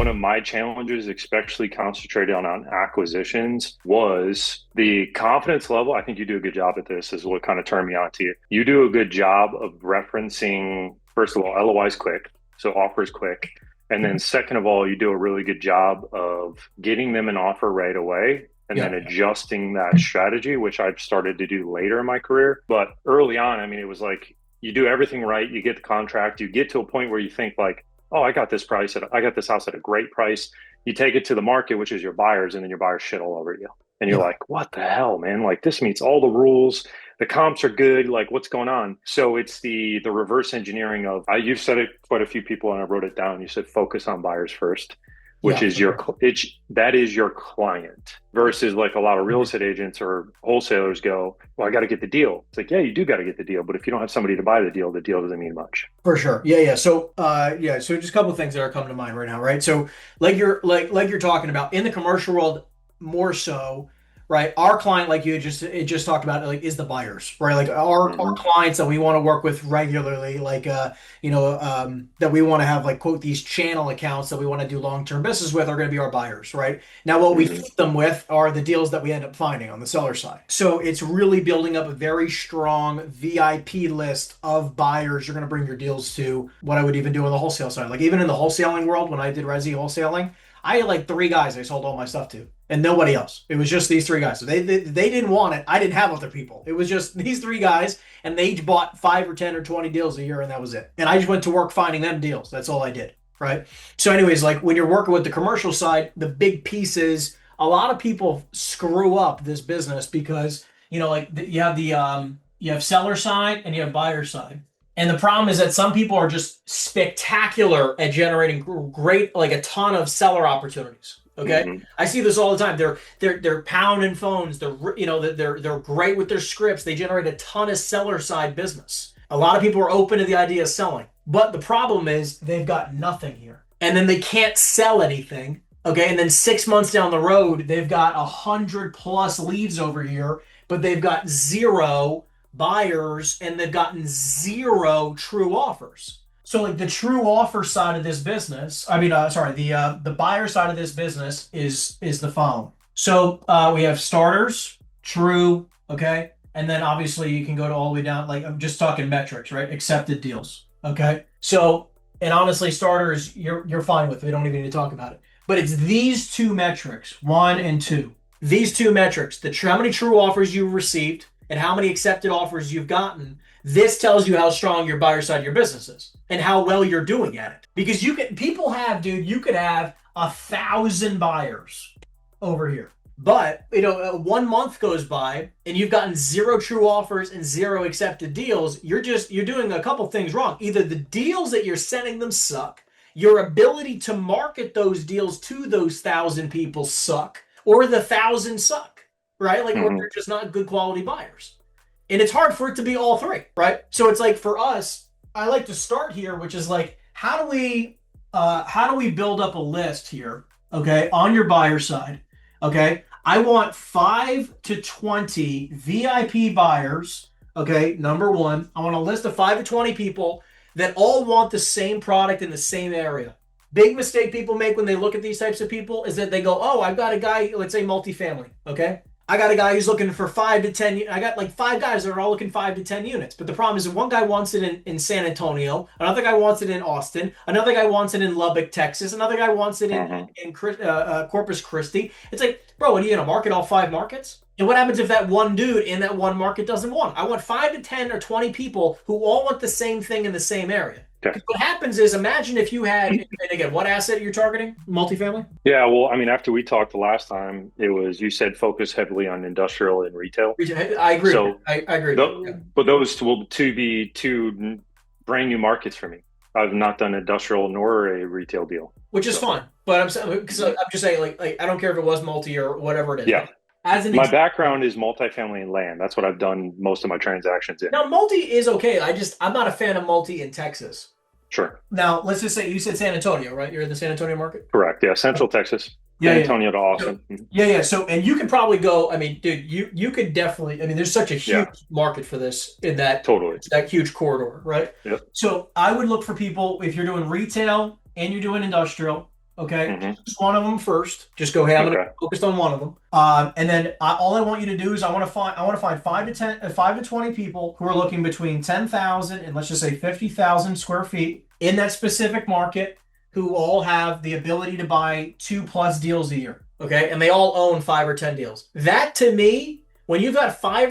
one of my challenges, especially concentrated on acquisitions, was the confidence level. I think you do a good job at this, is what kind of turned me on to you. You do a good job of referencing, first of all, LOI is quick, so offer is quick. And then second of all, you do a really good job of getting them an offer right away and then adjusting that strategy, which I've started to do later in my career. But early on, I mean, it was like you do everything right, you get the contract, you get to a point where you think like, oh, I got this house at a great price. You take it to the market, which is your buyers, and then your buyers shit all over you. And you're like, what the hell, man? Like, this meets all the rules. The comps are good. Like, what's going on? So it's the reverse engineering of, you've said it quite a few people, and I wrote it down. You said focus on buyers first, which is that is your client, versus like a lot of real estate agents or wholesalers go, well, I got to get the deal. It's like, yeah, you do got to get the deal, but if you don't have somebody to buy the deal doesn't mean much. For sure. Yeah. So, so just a couple of things that are coming to mind right now, right? So like you're talking about in the commercial world, more so, right? Our client, like you just talked about, like, is the buyers, right? Like our clients that we want to work with regularly, like, that we want to have, like, quote, these channel accounts that we want to do long-term business with are going to be our buyers, right? Now, what we feed them with are the deals that we end up finding on the seller side. So it's really building up a very strong VIP list of buyers you're going to bring your deals to. What I would even do on the wholesale side, like even in the wholesaling world, when I did resi wholesaling, I had like 3 guys I sold all my stuff to, and nobody else. It was just these 3 guys. So they didn't want it. I didn't have other people. It was just these 3 guys, and they each bought 5 or 10 or 20 deals a year, and that was it. And I just went to work finding them deals. That's all I did, right? So anyways, like when you're working with the commercial side, the big piece is a lot of people screw up this business because, like you have seller side and you have buyer side. And the problem is that some people are just spectacular at generating great, like a ton of seller opportunities. Okay, I see this all the time. They're pounding phones. They're great with their scripts. They generate a ton of seller side business. A lot of people are open to the idea of selling, but the problem is they've got nothing here, and then they can't sell anything. Okay, and then 6 months down the road, they've got 100+ leads over here, but they've got 0 buyers, and they've gotten 0 true offers. So like the true offer side of this business, the buyer side of this business is the following. So we have starters, true, okay, and then obviously you can go to all the way down. Like I'm just talking metrics, right? Accepted deals, okay. So and honestly, starters you're fine with. We don't even need to talk about it. But it's these 2 metrics, 1 and 2. These 2 metrics: how many true offers you've received and how many accepted offers you've gotten. This tells you how strong your buyer side of your business is and how well you're doing at it. Because you could have 1,000 buyers over here. But, 1 month goes by and you've gotten 0 true offers and 0 accepted deals. You're doing a couple things wrong. Either the deals that you're sending them suck, your ability to market those deals to those 1,000 people suck, or the 1,000 suck. Right? Like, or they're just not good quality buyers. And it's hard for it to be all 3, right? So it's like, for us, I like to start here, which is like, how do we build up a list here, okay, on your buyer side, okay? I want 5 to 20 VIP buyers, okay, number 1. I want a list of 5 to 20 people that all want the same product in the same area. Big mistake people make when they look at these types of people is that they go, oh, I've got a guy, let's say multifamily, okay? I got a guy who's looking for 5 to 10. I got like 5 guys that are all looking 5 to 10 units. But the problem is that one guy wants it in San Antonio. Another guy wants it in Austin. Another guy wants it in Lubbock, Texas. Another guy wants it in Corpus Christi. It's like, bro, what are you going to market all 5 markets? And what happens if that one dude in that one market doesn't want it? I want 5 to 10 or 20 people who all want the same thing in the same area. Okay. What happens is, imagine if you had, and again, what asset you're targeting? Multifamily? Yeah, well, I mean, after we talked the last time, you said focus heavily on industrial and retail. I agree. So I agree. But those will be 2 brand new markets for me. I've not done industrial nor a retail deal. Which is fine. But I'm just saying, like I don't care if it was multi or whatever it is. Yeah. My background is multifamily and land. That's what I've done most of my transactions in. Now, multi is okay. I'm not a fan of multi in Texas. Sure. Now, let's just say you said San Antonio, right? You're in the San Antonio market? Correct. Yeah. Central Texas. San Antonio to Austin. Yeah. So, and you can probably go, I mean, dude, you could definitely, I mean, there's such a huge market for this in that huge corridor, right? Yep. So I would look for people, if you're doing retail and you're doing industrial, Okay, Hmm. just one of them first. Just go, hey, I'm going to Okay. be focused on one of them. And then all I want you to do is I want to find 5 to 20 people who are looking between 10,000 and let's just say 50,000 square feet in that specific market, who all have the ability to buy 2+ deals a year. Okay, and they all own 5 or 10 deals. That to me, when you've got 5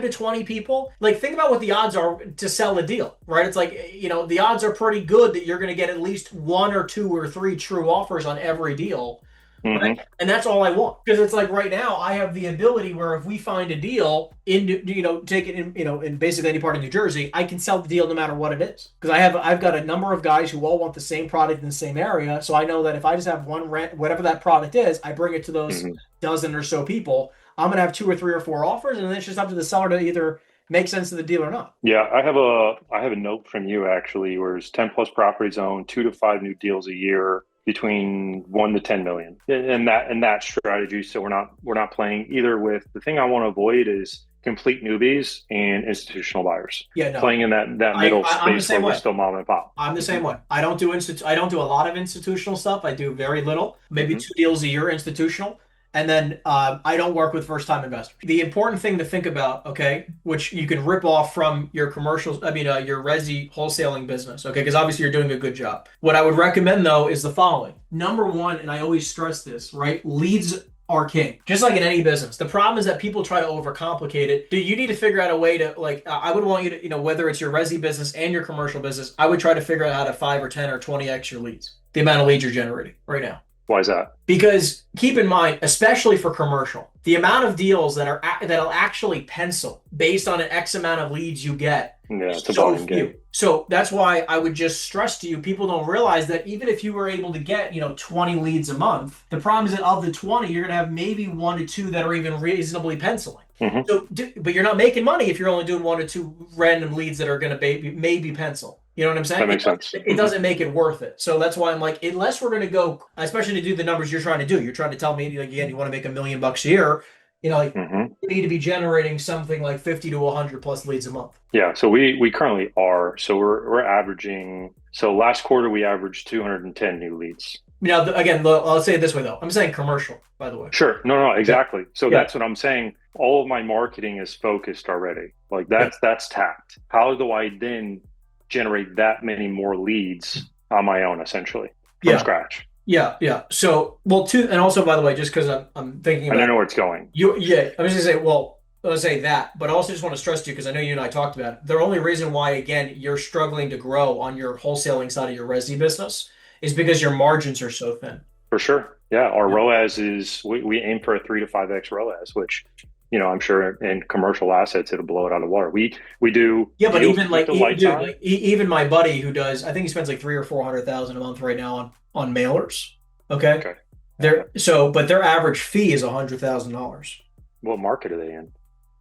to 20 people, like think about what the odds are to sell a deal, right? It's like, the odds are pretty good that you're going to get at least 1 or 2 or 3 true offers on every deal, right? Hmm. And that's all I want, because it's like right now I have the ability where if we find a deal take it in, in basically any part of New Jersey, I can sell the deal no matter what it is, because I've got a number of guys who all want the same product in the same area. So I know that if I just have one rent, whatever that product is, I bring it to those Hmm. dozen or so people. I'm gonna have 2 or 3 or 4 offers, and then it's just up to the seller to either make sense of the deal or not. Yeah, I have a note from you actually, where it's 10 plus properties owned, 2 to 5 new deals a year between 1 to 10 million, and that strategy. So we're not playing either with the thing I want to avoid is complete newbies and institutional buyers Yeah, no, playing in that middle I'm the space where same we're way. still mom and pop. I'm the Hmm. same way. I don't do a lot of institutional stuff. I do very little, maybe Hmm. 2 deals a year institutional. And then I don't work with first time investors. The important thing to think about, okay, which you can rip off from your commercials, your resi wholesaling business, okay, because obviously you're doing a good job. What I would recommend though is the following. Number one, and I always stress this, right? Leads are king, just like in any business. The problem is that people try to overcomplicate it. You need to figure out a way to, like, I would want you to, whether it's your resi business and your commercial business, I would try to figure out how to 5 or 10 or 20x your leads, the amount of leads you're generating right now. Why is that? Because keep in mind, especially for commercial, the amount of deals that'll actually pencil based on an X amount of leads you get Yeah, is it's a so volume game. few. So that's why I would just stress to you, people don't realize that even if you were able to get, 20 leads a month, the problem is that of the 20, you're going to have maybe 1 to 2 that are even reasonably penciling. Hmm. So, but you're not making money if you're only doing 1 to 2 random leads that are going to maybe pencil. You know what I'm That saying? makes sense. It doesn't make it worth it. So that's why I'm like, unless we're going to go, especially to do the numbers you're trying to do, you're trying to tell me, like, again, you want to make $1 million a year, like Hmm. you need to be generating something like 50 to 100 plus leads a month. Yeah, so we currently are. So we're averaging. So last quarter we averaged 210 new leads. Now, again, I'll say it this way though. I'm saying commercial, by the way. Sure. No, no, Yeah. exactly. So Yeah. that's what I'm saying. All of my marketing is focused already. Like Yeah. that's tapped. How do I then generate that many more leads on my own, essentially, from Yeah. scratch? Yeah. Yeah. So, well, and also, by the way, just because I'm thinking I don't about know where it's going. yeah, I was gonna say, well, I was gonna say that, but I also just want to stress to you, because I know you and I talked about it. The only reason why, again, you're struggling to grow on your wholesaling side of your resi business is because your margins are so thin. For sure. Yeah, our Yeah. ROAS is we aim for a 3 to 5x ROAS, which I'm sure in commercial assets it'll blow it out of the water. We do Yeah, but deals even with like, the lights dude, on. like even my buddy who does, I think he spends like 3 or 400,000 a month right now on mailers. Okay, Okay. Okay. but their average fee is $100,000. What market are they in?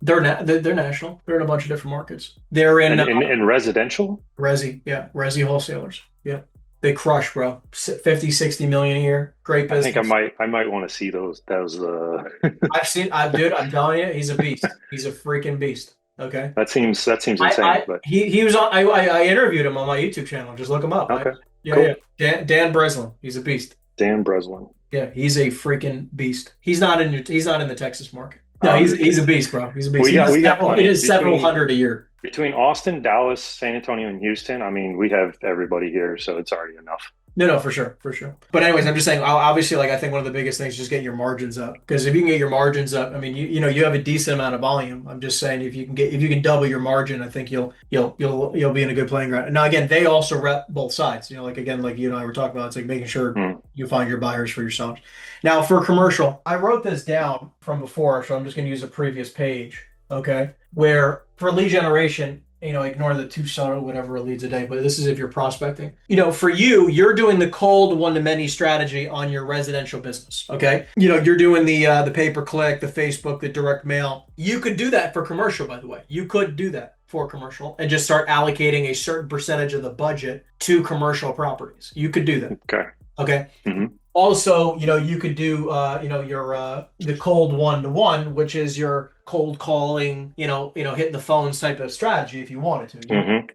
They're national. They're in a bunch of different markets. They're in And in residential? resi, yeah, resi wholesalers. Yeah, they crush, bro. 50, 60 million a year. Great I think business. I might want to see those Dude, I'm telling you, he's a beast. He's a freaking beast. Okay. that seems insane, but He was on. I interviewed him on my YouTube channel. Just look him up. okay. Yeah, Cool. yeah. Dan Breslin. He's a beast. Dan Breslin. Yeah, he's a freaking beast. He's not in the Texas market. No, he's a beast, bro. He's a beast. We got He plenty does several between hundred a year. Austin, Dallas, San Antonio, and Houston. I mean, we have everybody here, so it's already enough. No, for sure, for sure. But anyways, I'm just saying, obviously, like I think one of the biggest things is just get your margins up. Because if you can get your margins up, I mean, you have a decent amount of volume. I'm just saying, if you can double your margin, I think you'll be in a good playing ground. Now, again, they also rep both sides. Like again, like you and I were talking about, it's like making sure you find your buyers for your sellers. Now, for commercial, I wrote this down from before, so I'm just going to use a previous page. Okay, where for lead generation, ignore the 2 or whatever leads a day, but this is if you're prospecting. For you're doing the cold one-to-many strategy on your residential business. Okay, you're doing the pay-per-click, the Facebook, the direct mail. You could do that for commercial, by the way. You could do that for commercial and just start allocating a certain percentage of the budget to commercial properties. You could do that. Okay. Okay. Mm-hmm. Also, you could do, your the cold one-to-one, which is your cold calling, hitting the phones type of strategy if you wanted to, Mm-hmm.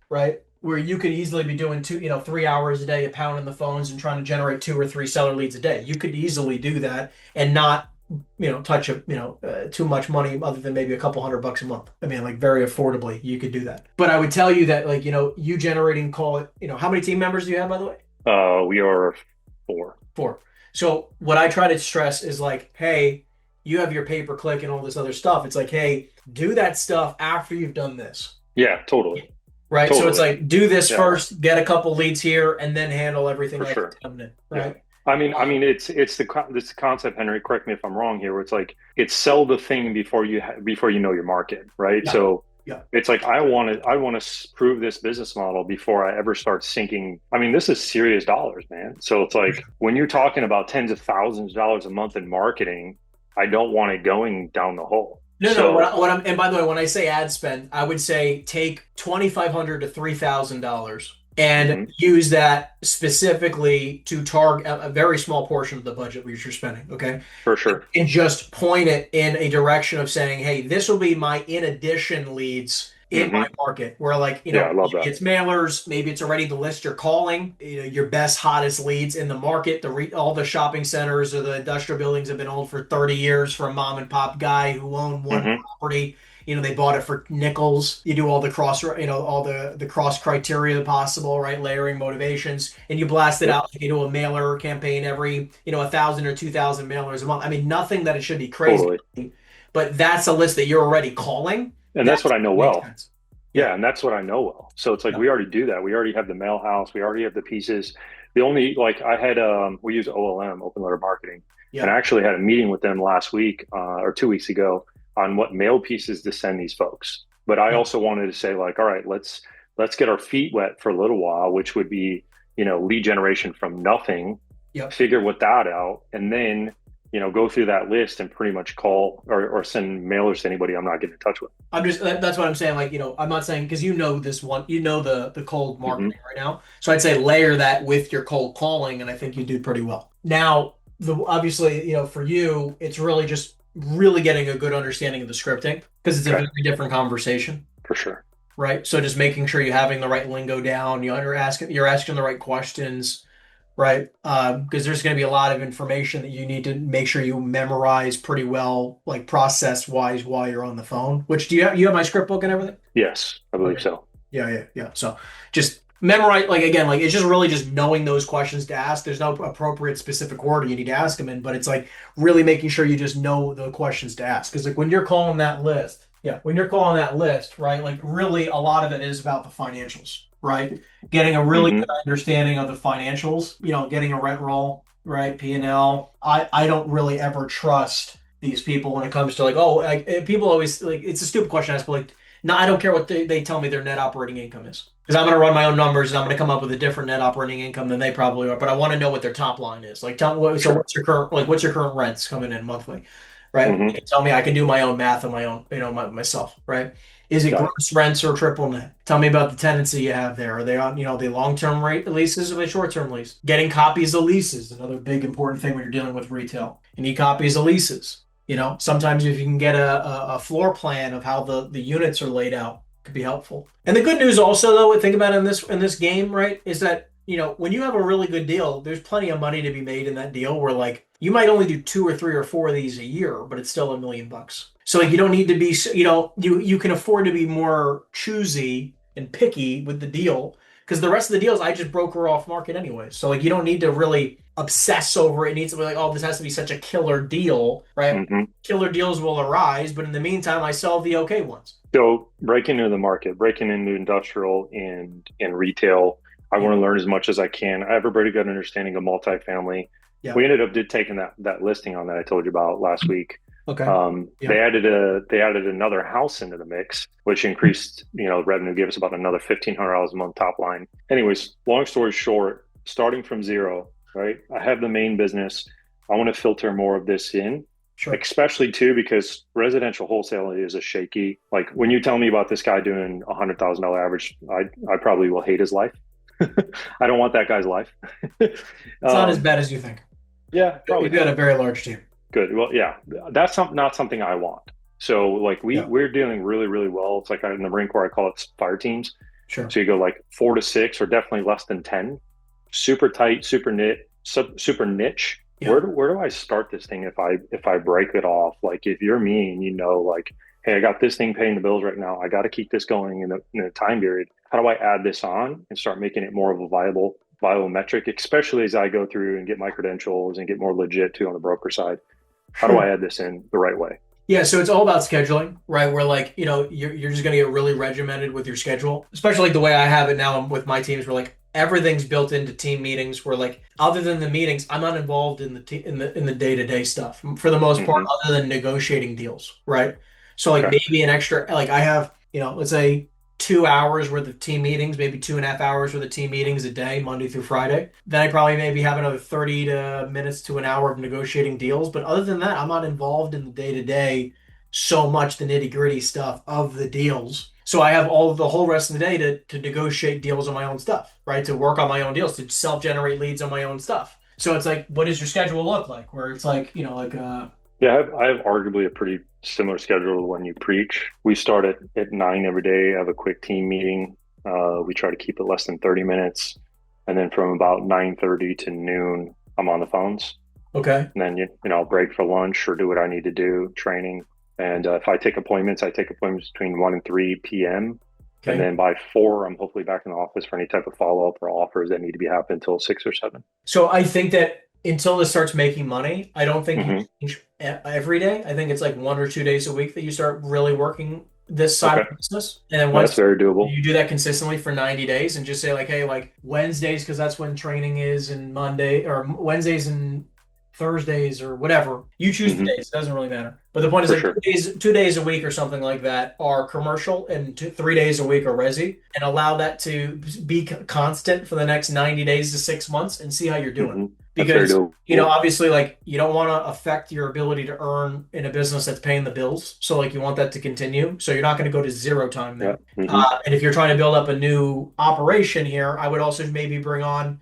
right? where you could easily be doing 3 hours a day of pounding the phones and trying to generate 2 or 3 seller leads a day. You could easily do that and not, touch too much money other than maybe a couple $100 a month. I mean, like very affordably, you could do that. But I would tell you that, like, you generating, call it, how many team members do you have, by the way? We are four. Four. So what I try to stress is like, hey, you have your pay per click and all this other stuff. It's like, hey, do that stuff after you've done this. Yeah, totally. Right. Totally. So it's like, do this Yeah. first, get a couple leads here, and then handle everything For else. sure. Right. Yeah. It's the concept, Henry. Correct me if I'm wrong here. Where it's like it's sell the thing before you know your market, right? Yeah. So Yeah. it's like I want to prove this business model before I ever start sinking. I mean, this is serious dollars, man. So it's like when you're talking about tens of thousands of dollars a month in marketing, I don't want it going down the hole. No, So, and by the way, when I say ad spend, I would say take $2,500 to $3,000 and mhm, use that specifically to target a very small portion of the budget which you're spending. Okay. for sure. And just point it in a direction of saying, hey, this will be my in addition leads in my Hmm. market, where like, Yeah, I love maybe that. it's mailers, maybe it's already the list you're calling, your best, hottest leads in the market. All the shopping centers or the industrial buildings have been owned for 30 years for a mom and pop guy who owned one Hmm. property. They bought it for nickels. You do all the all the cross criteria possible, right? Layering motivations, and you blast it Yep, out. You do a mailer campaign every, 1,000 or 2,000 mailers a month. I mean, nothing that it should be crazy, totally. but that's a list that you're already calling. And that's That's what I know makes well. sense. Yeah. Yeah, and that's what I know well. So it's like Yeah. we already do that. We already have the mail house. We already have the pieces. The only like I had we use OLM, open letter marketing, and Yeah. I actually had a meeting with them last week or 2 weeks ago on what mail pieces to send these folks. But I Yeah. also wanted to say like, all right, let's get our feet wet for a little while, which would be lead generation from nothing, Yep. figure what that out, and then go through that list and pretty much call or send mailers to anybody I'm not getting in touch with. That's what I'm saying. Like, I'm not saying, because this one, the cold Hmm. marketing right now. So I'd say layer that with your cold calling, and I think you do pretty well. Now, obviously, for you, it's really just really getting a good understanding of the scripting, because it's a Okay, very different conversation, for sure. right? So just making sure you're having the right lingo down, you're asking the right questions, right? Because there's going to be a lot of information that you need to make sure you memorize pretty well, like process wise, while you're on the phone. Which, you have my script book and everything? Yes, I believe Okay. so. Yeah, yeah, yeah. So just memorize, like, again, like, it's just really just knowing those questions to ask. There's no appropriate specific order you need to ask them in, but it's like really making sure you just know the questions to ask. Because like when you're calling that list, yeah, when you're calling that list, right? Like really a lot of it is about the financials, right? Getting a really Hmm. good understanding of the financials, getting a rent roll, right? P&L. I don't really ever trust these people when it comes to like, oh, like, people always like, it's a stupid question to ask, but like, no, I don't care what they tell me their net operating income is. Because I'm going to run my own numbers and I'm going to come up with a different net operating income than they probably are. But I want to know what their top line is. Like, tell me so Sure. what's your current rents coming in monthly, right? You Hmm. can tell me, I can do my own math on my own, myself, right? Is it Got it. gross rents or triple net? Tell me about the tenancy you have there. Are they on, the long-term rate leases or the short-term lease? Getting copies of leases, another big important thing when you're dealing with retail. You need copies of leases. Sometimes if you can get a floor plan of how the units are laid out, could be helpful. And the good news also, though, think about it in this game, right, is that when you have a really good deal, there's plenty of money to be made in that deal. Where like you might only do 2 or 3 or 4 of these a year, but it's still $1 million. So like you don't need to be, you can afford to be more choosy and picky with the deal, because the rest of the deals I just broker off market anyway. So like you don't need to really obsess over it. It needs to be like, oh, this has to be such a killer deal, right? Hmm. Killer deals will arise, but in the meantime, I sell the okay ones. So breaking into the market, breaking into industrial and retail, I Yeah, want to learn as much as I can. I have a pretty good understanding of multifamily. yeah. We ended up did taking that listing on that I told you about last week. Okay. They Yeah, added another house into the mix, which increased revenue, gave us about another $1,500 a month top line. Anyways, long story short, starting from zero, right? I have the main business. I want to filter more of this in, sure. especially too because residential wholesale is a shaky. Like when you tell me about this guy doing $100,000 average, I probably will hate his life. I don't want that guy's life. It's not as bad as you think. Yeah, probably You've got not. a very large team. Good. Well, yeah, that's not something I want. So like Yeah. we're doing really, really well. It's like in the Marine Corps, I call it fire teams. Sure. So you go like 4 to 6 or definitely less than 10, super tight, super niche. Yeah. Where do I start this thing if I break it off? Like if you're me and you know like, hey, I got this thing paying the bills right now. I got to keep this going in the time period. How do I add this on and start making it more of a viable metric, especially as I go through and get my credentials and get more legit too on the broker side? How do Sure. I add this in the right way? Yeah, so it's all about scheduling, right? Where like, you're just gonna get really regimented with your schedule, especially like the way I have it now with my teams, where like everything's built into team meetings. Where like other than the meetings, I'm not involved in the day-to-day stuff for the most part, Hmm. other than negotiating deals, right? So like Okay. maybe an extra, like I have, let's say 2 hours worth of team meetings, maybe 2.5 hours worth of team meetings a day, Monday through Friday. Then I probably maybe have another 30 to minutes to an hour of negotiating deals. But other than that, I'm not involved in the day-to-day so much, the nitty-gritty stuff of the deals. So I have all of the whole rest of the day to negotiate deals on my own stuff, right? To work on my own deals, to self-generate leads on my own stuff. So it's like, what does your schedule look like? Where it's like, Yeah, I have arguably a pretty similar schedule to when you preach. We start at 9 every day. I have a quick team meeting. We try to keep it less than 30 minutes. And then from about 9:30 to noon, I'm on the phones. okay, And then, I'll break for lunch or do what I need to do, training. And if I take appointments between 1 and 3 p.m. And okay. then by 4, I'm hopefully back in the office for any type of follow up or offers that need to be happened until 6 or 7. So I think that until this starts making money, I don't think you Hmm. change every day. I think it's like 1 or 2 days a week that you start really working this side of Okay. the business. And then That's once very doable. you do that consistently for 90 days and just say like, hey, like Wednesdays, because that's when training is, and Monday or Wednesdays and Thursdays or whatever. You choose the Hmm. days. It doesn't really matter. But the point is For like sure. 2 days a week or something like that are commercial, and 3 days a week are resi, and allow that to be constant for the next 90 days to 6 months and see how you're doing. Hmm. That's very Because, doable. obviously, like you don't want to affect your ability to earn in a business that's paying the bills. So, like, you want that to continue. So, you're not going to go to zero time Yeah. there. Hmm. And if you're trying to build up a new operation here, I would also maybe bring on,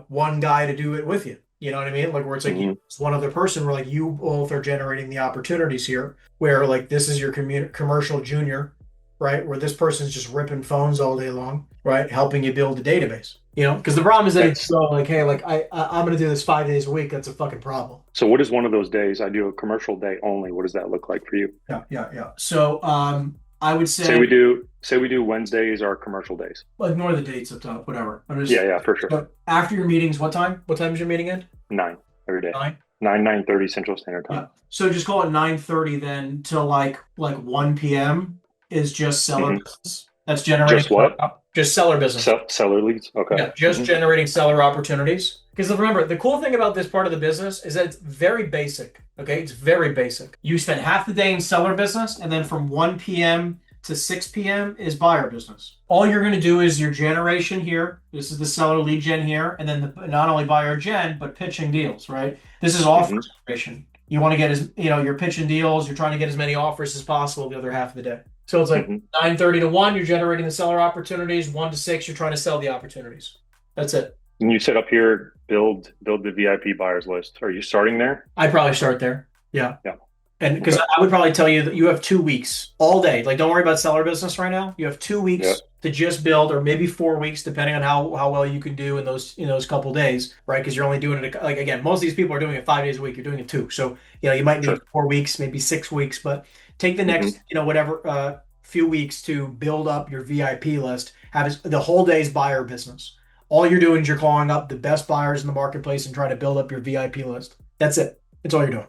one guy to do it with you. You know what I mean? Like, where it's like Hmm. it's one other person, where like you both are generating the opportunities here, where like this is your commercial junior, right? Where this person's just ripping phones all day long, right? Helping you build a database. Because the problem is that if you That's go like, hey, like I'm gonna do this 5 days a week, that's a fucking problem. so. What is one of those days? I do a commercial day only. What does that look like for you? Yeah, yeah, yeah. So I would Say say, we do. Say we do Wednesdays are commercial days. well, ignore the dates up top, whatever. I'm Yeah, just yeah, for sure. so after your meetings, what time? What time is your meeting end? 9 every day. 9? 9:30 Central Standard Yeah. Time. So just call it 9:30 then till like 1 p.m. is just seller Hmm. business. That's generating Just what? just seller business. Seller leads. Okay. Yeah, just Hmm. generating seller opportunities. Because remember, the cool thing about this part of the business is that it's very basic. Okay, it's very basic. You spend half the day in seller business, and then from 1 p.m. to 6 p.m. is buyer business. All you're going to do is your generation here. This is the seller lead gen here, and then not only buyer gen, but pitching deals, right? This is offer Hmm. generation. You want to get you're pitching deals, you're trying to get as many offers as possible the other half of the day. So it's like Hmm. 9:30 to 1, you're generating the seller opportunities. 1 to 6, you're trying to sell the opportunities. That's it. And you set up here, build the VIP buyers list. Are you starting there? I'd probably start there. Yeah. Yeah. And because Okay. I would probably tell you that you have 2 weeks all day. Like, don't worry about seller business right now. You have two Yeah. weeks to just build, or maybe 4 weeks, depending on how well you can do in those couple days, right? Because you're only doing it like, again, most of these people are doing it 5 days a week. You're doing it two, so you might need Sure. 4 weeks, maybe 6 weeks, but take the next Hmm. whatever few weeks to build up your VIP list. Have the whole day's buyer business. All you're doing is you're calling up the best buyers in the marketplace and trying to build up your VIP list. That's it. That's all you're doing.